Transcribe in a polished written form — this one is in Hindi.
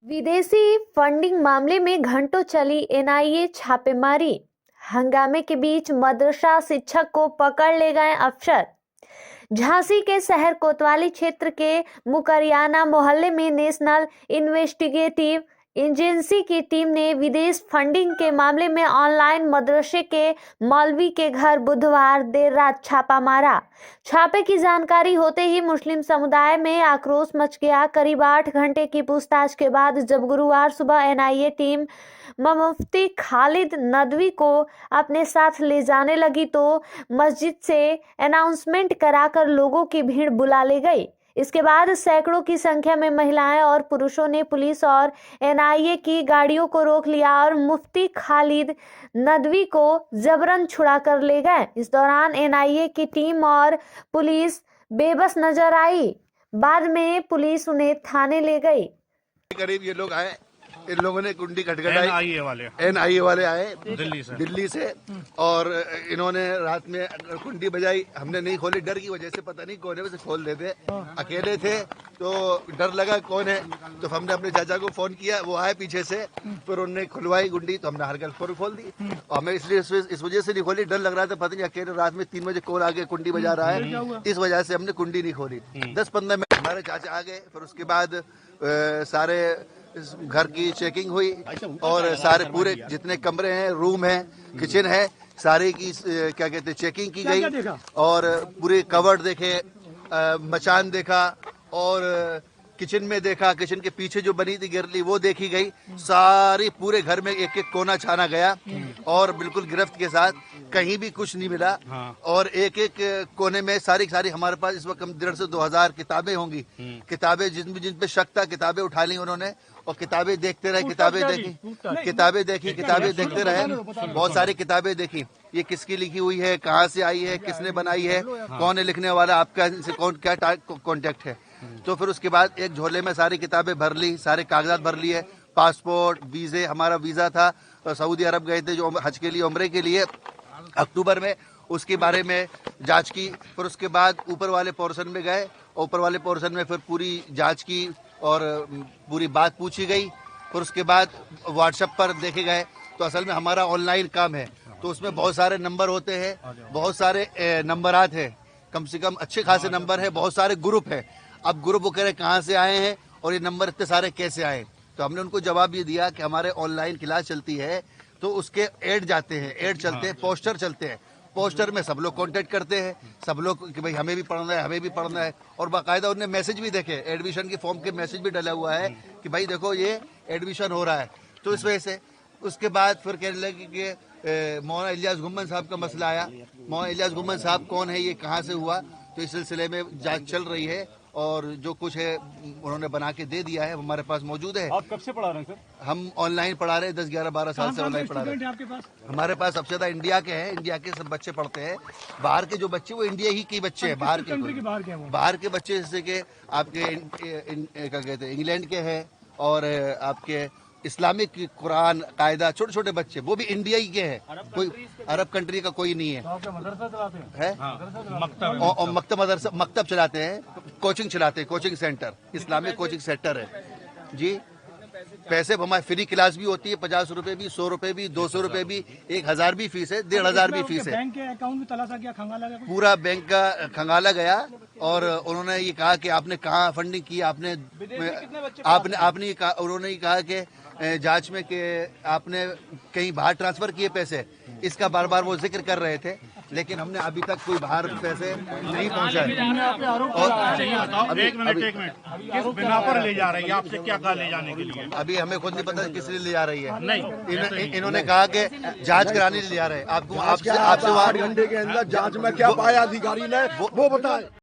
विदेशी फंडिंग मामले में घंटों चली एनआईए छापेमारी। हंगामे के बीच मदरसा शिक्षक को पकड़ ले गए अफसर। झांसी के शहर कोतवाली क्षेत्र के मुकरियाना मोहल्ले में नेशनल इन्वेस्टिगेटिव एजेंसी की टीम ने विदेश फंडिंग के मामले में ऑनलाइन मदरसे के मौलवी के घर बुधवार देर रात छापा मारा। छापे की जानकारी होते ही मुस्लिम समुदाय में आक्रोश मच गया। करीब 8 घंटे की पूछताछ के बाद जब गुरुवार सुबह एनआईए टीम मुफ्ती खालिद नदवी को अपने साथ ले जाने लगी तो मस्जिद से अनाउंसमेंट कराकर लोगों की भीड़ बुला ले गई। इसके बाद सैकड़ों की संख्या में महिलाएं और पुरुषों ने पुलिस और एनआईए की गाड़ियों को रोक लिया और मुफ्ती खालिद नदवी को जबरन छुड़ा कर ले गए। इस दौरान एनआईए की टीम और पुलिस बेबस नजर आई। बाद में पुलिस उन्हें थाने ले गई। करीब ये लोग आए, इन लोगों ने कुंडी खटखटाई। एनआईए वाले आए दिल्ली से और इन्होंने रात में कुंडी बजाई। हमने नहीं खोली, डर की वजह से, पता नहीं कौन है, वैसे खोल देते। अकेले थे तो डर लगा कौन है, तो हमने अपने चाचा को फोन किया, वो आए पीछे से, फिर उन्होंने खुलवाई गुंडी तो हमने हल्का खोल दी। और हमें इसलिए इस वजह से नहीं खोली, डर लग रहा था, पता नहीं अकेले रात में 3 बजे कौन आगे कुंडी बजा रहा है, इस वजह से हमने कुंडी नहीं खोली। 10-15 मिनट हमारे चाचा आ गए, फिर उसके बाद सारे घर की चेकिंग हुई और सारे पूरे जितने कमरे हैं, रूम है, किचन है, सारे की क्या कहते हैं चेकिंग की गई और पूरे कवर्ड देखे, मचान देखा और किचन में देखा, किचन के पीछे जो बनी थी गिरली वो देखी गई। सारी पूरे घर में एक एक कोना छाना गया और बिल्कुल गिरफ्त के साथ, कहीं भी कुछ नहीं मिला। और एक एक कोने में सारी हमारे पास इस वक्त 1,500 से 2,000 किताबें होंगी। किताबें जिन पे शक था, किताबें उठा ली उन्होंने और किताबें देखते रहे, किताबें देखते रहे, बहुत सारी किताबें देखी। ये किसकी लिखी हुई है, कहाँ से आई है, किसने बनाई है, कौन है लिखने वाला, आपका इनसे कौन क्या कॉन्टेक्ट है। तो फिर उसके बाद एक झोले में सारी किताबें भर ली, सारे कागजात भर लिए, पासपोर्ट, वीजे, हमारा वीजा था तो सऊदी अरब गए थे जो हज के लिए, उम्रे के लिए अक्टूबर में, उसके बारे में जांच की। फिर उसके बाद ऊपर वाले पोर्शन में गए, ऊपर वाले पोर्शन में फिर पूरी जांच की और पूरी बात पूछी गई। फिर उसके बाद व्हाट्सएप पर देखे गए तो असल में हमारा ऑनलाइन काम है तो उसमें बहुत सारे नंबर होते हैं, बहुत सारे नंबरात हैं, कम से कम अच्छे खासे नंबर है, बहुत सारे ग्रुप है। अब ग्रुप वो कह रहे कहाँ से आए हैं और ये नंबर इतने सारे कैसे आए, तो हमने उनको जवाब ये दिया कि हमारे ऑनलाइन क्लास चलती है तो उसके ऐड जाते हैं, ऐड चलते हैं, पोस्टर चलते हैं, पोस्टर में सब लोग कांटेक्ट करते हैं, सब लोग कि भाई हमें भी पढ़ना है और बाकायदा उन्होंने मैसेज भी देखे, एडमिशन के फॉर्म के मैसेज भी डाला हुआ है कि भाई देखो ये एडमिशन हो रहा है। तो इस वजह से उसके बाद फिर कहने लगे कि मौलाना इलियास गुम्मन साहब का मसला आया। मौलाना इलियास गुम्मन साहब कौन है, ये कहाँ से हुआ, तो इस सिलसिले में जांच चल रही है और जो कुछ है उन्होंने बना के दे दिया है, हमारे पास मौजूद है। आप कब से पढ़ा रहे हैं सर? हम ऑनलाइन पढ़ा रहे हैं, 10, 11, 12 साल से ऑनलाइन पढ़ा रहे हैं। आपके पास? हमारे पास सबसे ज्यादा इंडिया के हैं, इंडिया के सब बच्चे पढ़ते हैं। बाहर के जो बच्चे वो इंडिया ही के बच्चे हैं, बाहर के बच्चे जैसे कि आपके क्या कहते हैं इंग्लैंड के हैं और आपके इस्लामिक कुरान कायदा, छोटे छोटे बच्चे वो भी इंडिया ही के हैं, कोई अरब कंट्री का कोई नहीं है। और मकतब चलाते हैं, कोचिंग चलाते हैं, coaching centre, Islamic coaching centre है जी। पैसे हमारे फ्री क्लास भी होती है, 50 रुपए भी, 100 रुपए भी, 200 रुपए भी, 1000 भी फीस है, 1500 भी फीस है। बैंक के अकाउंट में तलाशा किया, खंगाला गया, पूरा बैंक का खंगाला गया और उन्होंने ये कहा कि आपने कहाँ फंडिंग की, आपने उन्होंने ये कहा कि जांच में कि आपने कहीं बाहर ट्रांसफर किए पैसे, इसका बार बार वो जिक्र कर रहे थे, लेकिन हमने अभी तक कोई बाहर पैसे नहीं पहुंचाए। एक मिनट किस बिना पर ले जा रही है, आपसे क्या कहा ले जाने के लिए? अभी हमें खुद नहीं पता किस लिए ले जा रही है। नहीं, इन्होंने कहा कि जांच कराने ले जा रहे हैं। आपसे 8 घंटे के अंदर जांच में क्या पाया अधिकारी ने वो बताए।